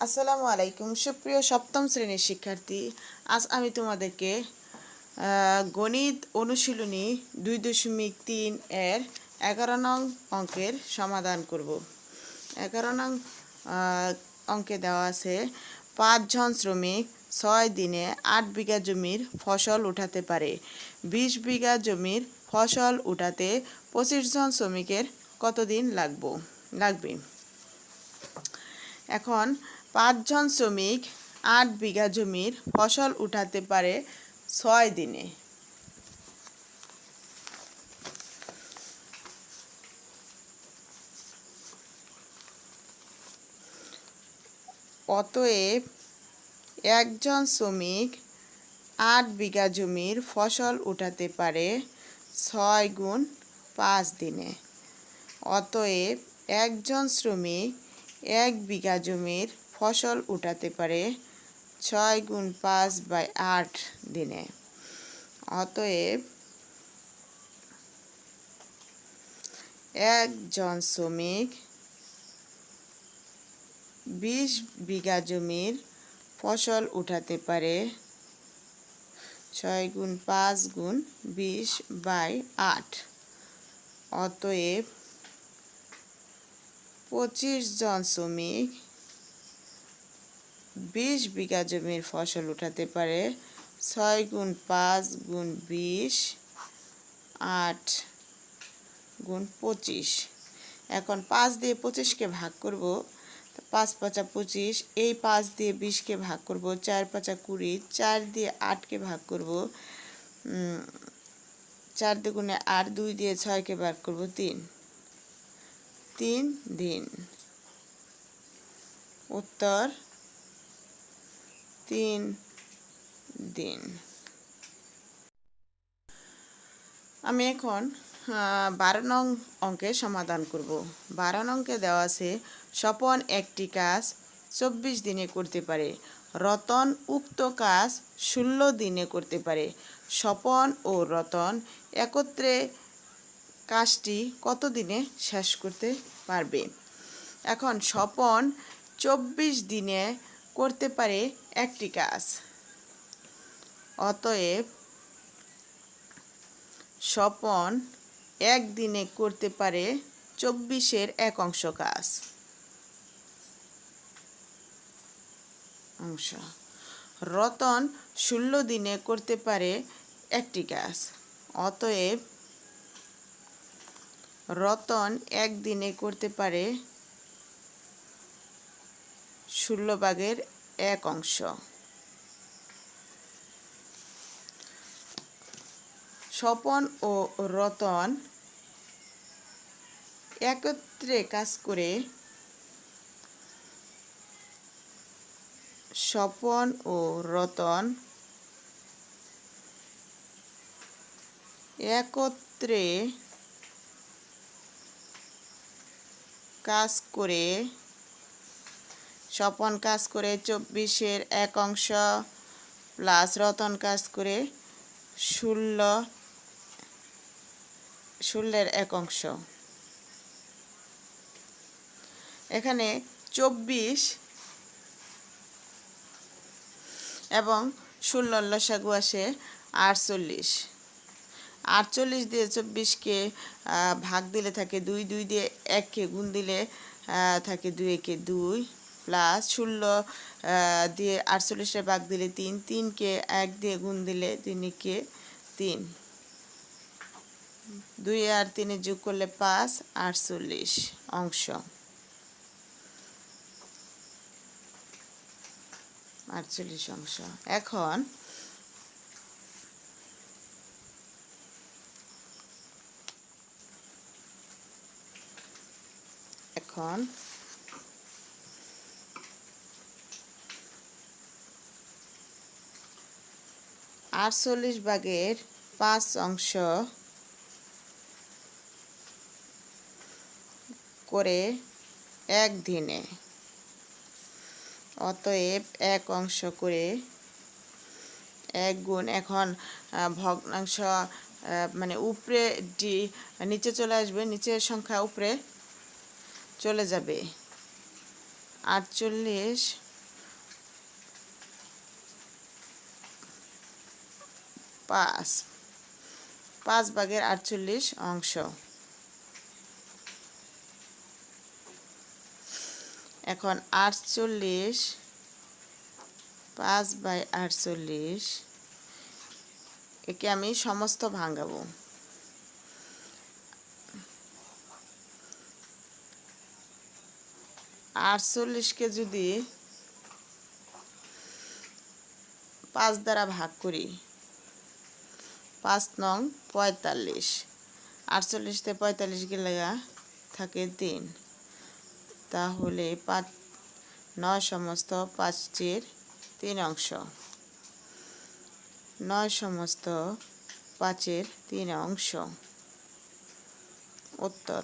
আসসালামু আলাইকুম সুপ্রিয় সপ্তম শ্রেণীর শিক্ষার্থী। আজ আমি তোমাদেরকে গণিত অনুশীলনী 2.3 এর 11 নং অঙ্কের সমাধান করব। 11 নং অঙ্কে দেওয়া আছে 5 জন শ্রমিক 6 দিনে 8 বিঘা জমির ফসল উঠাতে পারে। 20 বিঘা জমির ফসল উঠাতে 25 জন শ্রমিকের কতদিন লাগবে। এখন 5 জন শ্রমিক 8 বিঘা জমির ফসল উঠাতে পারে 6 দিনে। অতএব একজন শ্রমিক 8 বিঘা জমির ফসল উঠাতে পারে 6 গুণ 5 দিনে। অতএব একজন শ্রমিক 1 বিঘা জমির ফসল উঠাতে পারে 6 গুণ 5/8 দিনে। অতএব একজন শ্রমিক 20 বিঘা জমির ফসল উঠাতে পারে 6 গুণ 5 গুণ 20/8। অতএব 25 জন শ্রমিক 20 বিঘা জমির ফসল উঠাতে পারে 6 গুণ 5 গুণ 20 8 গুণ 25। এখন 5 দিয়ে 25কে ভাগ করব। 5 5 25, এই 5 দিয়ে 20কে ভাগ করব। 4 5 20, 4 দিয়ে 8কে ভাগ করব। 4 দুগুণে 8, 2 দিয়ে 6কে ভাগ করব 3 দিন। উত্তর 3 দিন। আমি এখন 12 নং অঙ্কের সমাধান করব। 12 নংকে দেওয়া আছে স্বপন একটি কাজ 24 দিনে করতে পারে, রতন উক্ত কাজ 16 দিনে করতে পারে। স্বপন ও রতন একত্রে কাজটি কত দিনে শেষ করতে পারবে। এখন স্বপন 24 দিনে করতে পারে একটি কাজ। অতএব স্বপন 1 দিনে করতে পারে 24-এর 1 অংশ কাজ। রতন 16 দিনে করতে পারে একটি কাজ। অতএব রতন 1 দিনে করতে পারে 16/1 অংশ। স্বপন ও রতন একত্রে কাজ করে স্বপন ও রতন একত্রে কাজ করে স্বপন কাজ করে 24-এর 1 অংশ প্লাস রতন কাজ করে 16-এর 1 অংশ। এখানে 24 এবং 16 লসাগু আসে 48। 48 দিয়ে 24কে ভাগ দিলে থাকে 2, 2 দিয়ে 1কে গুণ দিলে থাকে 2 একে 2 প্লাস 16 দিয়ে 48-এ ভাগ দিলে 3, 3কে 1 দিয়ে গুণ দিলে 3 একে 3, 2 আর 3 যোগ করলে 5, 48 অংশ। 48 অংশ। এখন এখন 48/5 অংশ করে 1 দিনে। অতএব 1 অংশ করে 1 গুণ, এখন ভগ্নাংশ মানে উপরে নিচে চলে আসবে, নিচের সংখ্যা উপরে চলে যাবে। 48 5 5/48 অংশ। এখন 48 5/48 একে আমি সমস্ত ভাঙাবো। 48কে যদি 5 দ্বারা ভাগ করি, 5 নং 45, 48তে 45 গেলে থাকে 3, তাহলে 9 সমস্ত 5-এর 3 অংশ। 9 সমস্ত 5-এর 3 অংশ উত্তর।